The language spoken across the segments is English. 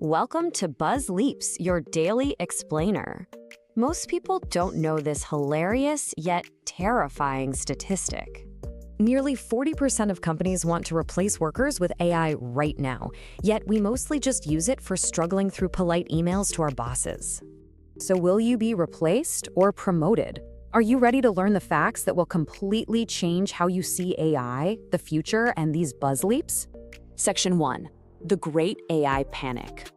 Welcome to Buzz Leaps, your daily explainer. Most people don't know this hilarious yet terrifying statistic. Nearly 40% of companies want to replace workers with AI right now, yet we mostly just use it for struggling through polite emails to our bosses. So will you be replaced or promoted? Are you ready to learn the facts that will completely change how you see AI, the future, and these buzz leaps? Section 1. The Great AI Panic.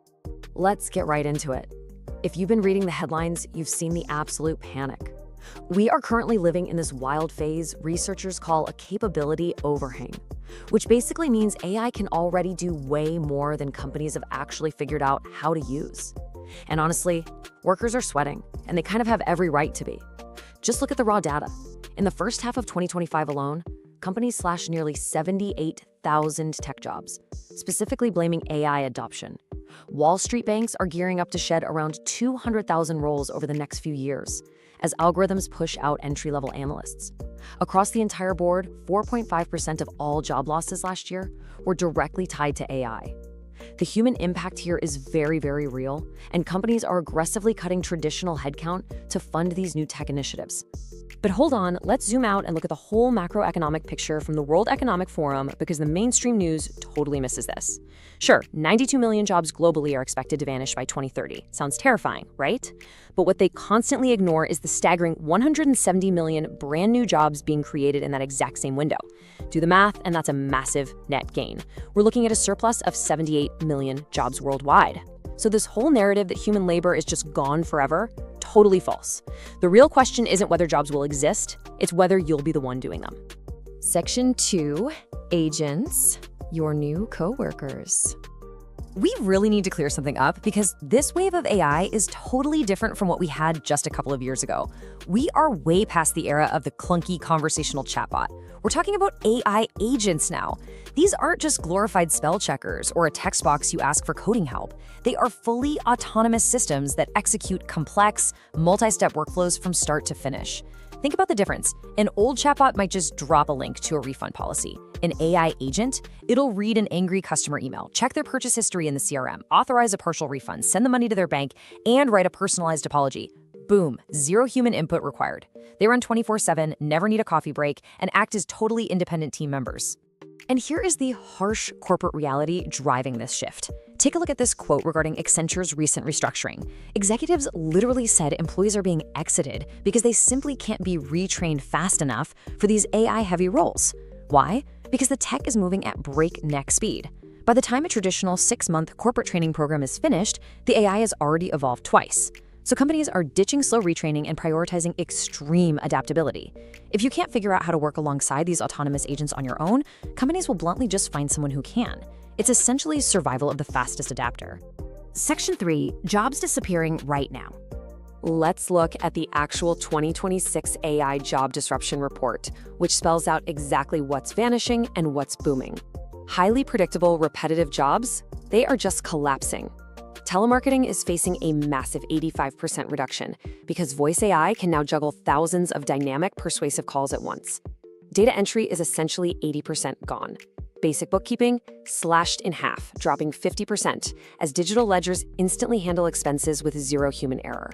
Let's get right into it. If you've been reading the headlines, you've seen the absolute panic. We are currently living in this wild phase researchers call a capability overhang, which basically means AI can already do way more than companies have actually figured out how to use. And honestly, workers are sweating, and they kind of have every right to be. Just look at the raw data. In the first half of 2025 alone, companies slashed nearly 78,000 tech jobs, specifically blaming AI adoption. Wall Street banks are gearing up to shed around 200,000 roles over the next few years, as algorithms push out entry-level analysts. Across the entire board, 4.5% of all job losses last year were directly tied to AI. The human impact here is very, very real, and companies are aggressively cutting traditional headcount to fund these new tech initiatives. But hold on, let's zoom out and look at the whole macroeconomic picture from the World Economic Forum, because the mainstream news totally misses this. Sure, 92 million jobs globally are expected to vanish by 2030. Sounds terrifying, right? But what they constantly ignore is the staggering 170 million brand new jobs being created in that exact same window. Do the math, and that's a massive net gain. We're looking at a surplus of 78 million jobs worldwide. So this whole narrative that human labor is just gone forever, totally false. The real question isn't whether jobs will exist, it's whether you'll be the one doing them. Section 2, Agents, your new coworkers. We really need to clear something up because this wave of AI is totally different from what we had just a couple of years ago. We are way past the era of the clunky conversational chatbot. We're talking about AI agents now. These aren't just glorified spell checkers or a text box you ask for coding help. They are fully autonomous systems that execute complex, multi-step workflows from start to finish. Think about the difference. An old chatbot might just drop a link to a refund policy. An AI agent, it'll read an angry customer email, check their purchase history in the CRM, authorize a partial refund, send the money to their bank, and write a personalized apology. Boom, zero human input required. They run 24/7, never need a coffee break, and act as totally independent team members. And here is the harsh corporate reality driving this shift. Take a look at this quote regarding Accenture's recent restructuring. Executives literally said employees are being exited because they simply can't be retrained fast enough for these AI-heavy roles. Why? Because the tech is moving at breakneck speed. By the time a traditional 6-month corporate training program is finished, the AI has already evolved twice. So companies are ditching slow retraining and prioritizing extreme adaptability. If you can't figure out how to work alongside these autonomous agents on your own, companies will bluntly just find someone who can. It's essentially survival of the fastest adapter. Section 3, jobs disappearing right now. Let's look at the actual 2026 AI job disruption report, which spells out exactly what's vanishing and what's booming. Highly predictable, repetitive jobs, they are just collapsing. Telemarketing is facing a massive 85% reduction because voice AI can now juggle thousands of dynamic, persuasive calls at once. Data entry is essentially 80% gone. Basic bookkeeping slashed in half, dropping 50%, as digital ledgers instantly handle expenses with zero human error.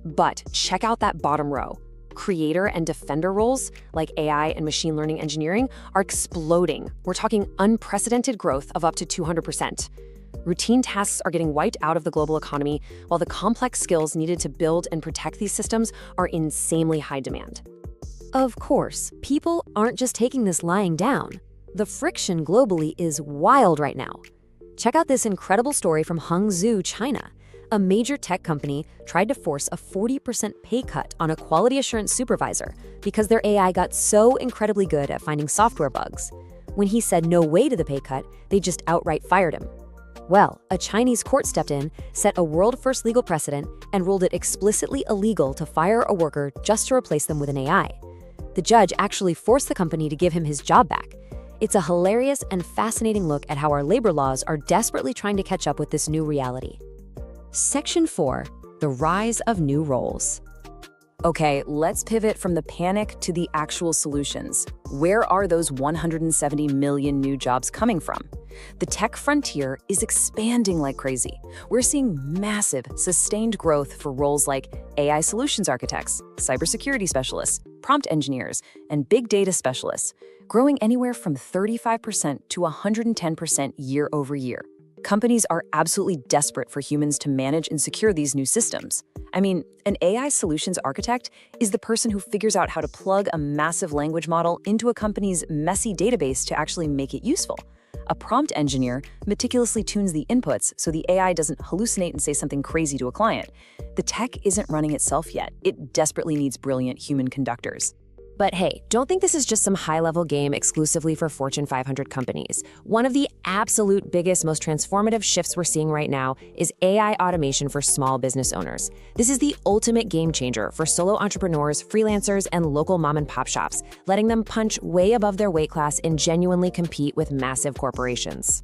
But check out that bottom row. Creator and defender roles, like AI and machine learning engineering, are exploding. We're talking unprecedented growth of up to 200%. Routine tasks are getting wiped out of the global economy, while the complex skills needed to build and protect these systems are insanely high demand. Of course, people aren't just taking this lying down. The friction globally is wild right now. Check out this incredible story from Hangzhou, China. A major tech company tried to force a 40% pay cut on a quality assurance supervisor because their AI got so incredibly good at finding software bugs. When he said no way to the pay cut, they just outright fired him. Well, a Chinese court stepped in, set a world-first legal precedent, and ruled it explicitly illegal to fire a worker just to replace them with an AI. The judge actually forced the company to give him his job back. It's a hilarious and fascinating look at how our labor laws are desperately trying to catch up with this new reality. Section 4, the rise of new roles. Okay, let's pivot from the panic to the actual solutions. Where are those 170 million new jobs coming from? The tech frontier is expanding like crazy. We're seeing massive, sustained growth for roles like AI solutions architects, cybersecurity specialists, prompt engineers, and big data specialists, growing anywhere from 35% to 110% year over year. Companies are absolutely desperate for humans to manage and secure these new systems. I mean, an AI solutions architect is the person who figures out how to plug a massive language model into a company's messy database to actually make it useful. A prompt engineer meticulously tunes the inputs so the AI doesn't hallucinate and say something crazy to a client. The tech isn't running itself yet. It desperately needs brilliant human conductors. But hey, don't think this is just some high-level game exclusively for Fortune 500 companies. One of the absolute biggest, most transformative shifts we're seeing right now is AI automation for small business owners. This is the ultimate game changer for solo entrepreneurs, freelancers, and local mom-and-pop shops, letting them punch way above their weight class and genuinely compete with massive corporations.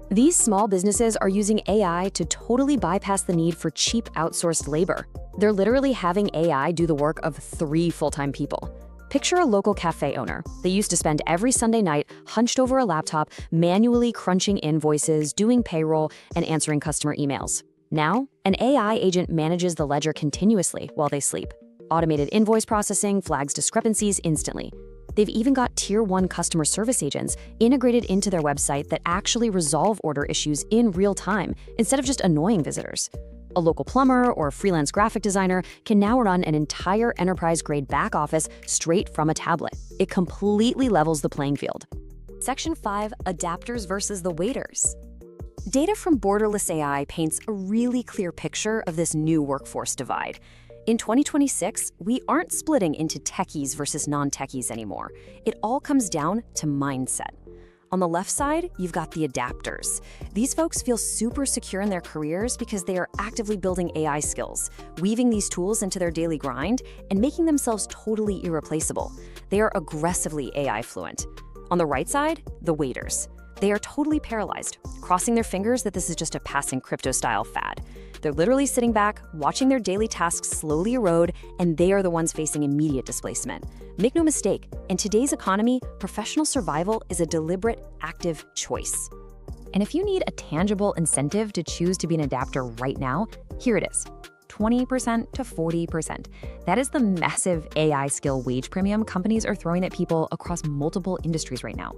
These small businesses are using AI to totally bypass the need for cheap outsourced labor. They're literally having AI do the work of 3 full-time people. Picture a local cafe owner. They used to spend every Sunday night hunched over a laptop, manually crunching invoices, doing payroll, and answering customer emails. Now, an AI agent manages the ledger continuously while they sleep. Automated invoice processing flags discrepancies instantly. They've even got Tier 1 customer service agents integrated into their website that actually resolve order issues in real time instead of just annoying visitors. A local plumber or freelance graphic designer can now run an entire enterprise-grade back office straight from a tablet. It completely levels the playing field. Section 5, Adapters versus the Waiters. Data from Borderless AI paints a really clear picture of this new workforce divide. In 2026, we aren't splitting into techies versus non-techies anymore. It all comes down to mindset. On the left side, you've got the adapters. These folks feel super secure in their careers because they are actively building AI skills, weaving these tools into their daily grind, and making themselves totally irreplaceable. They are aggressively AI fluent. On the right side, the waiters. They are totally paralyzed, crossing their fingers that this is just a passing crypto-style fad. They're literally sitting back, watching their daily tasks slowly erode, and they are the ones facing immediate displacement. Make no mistake, in today's economy, professional survival is a deliberate, active choice. And if you need a tangible incentive to choose to be an adapter right now, here it is. 20% to 40%. That is the massive AI skill wage premium companies are throwing at people across multiple industries right now.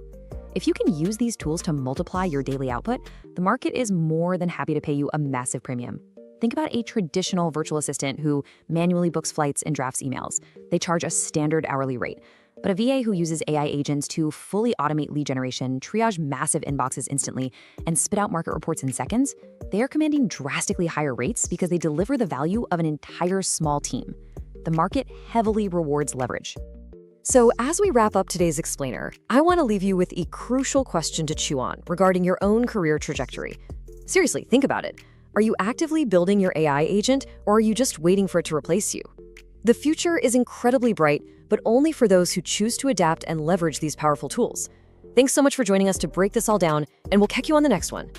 If you can use these tools to multiply your daily output, the market is more than happy to pay you a massive premium. Think about a traditional virtual assistant who manually books flights and drafts emails. They charge a standard hourly rate. But a VA who uses AI agents to fully automate lead generation, triage massive inboxes instantly, and spit out market reports in seconds, they are commanding drastically higher rates because they deliver the value of an entire small team. The market heavily rewards leverage. So as we wrap up today's explainer, I want to leave you with a crucial question to chew on regarding your own career trajectory. Seriously, think about it. Are you actively building your AI agent, or are you just waiting for it to replace you? The future is incredibly bright, but only for those who choose to adapt and leverage these powerful tools. Thanks so much for joining us to break this all down, and we'll catch you on the next one.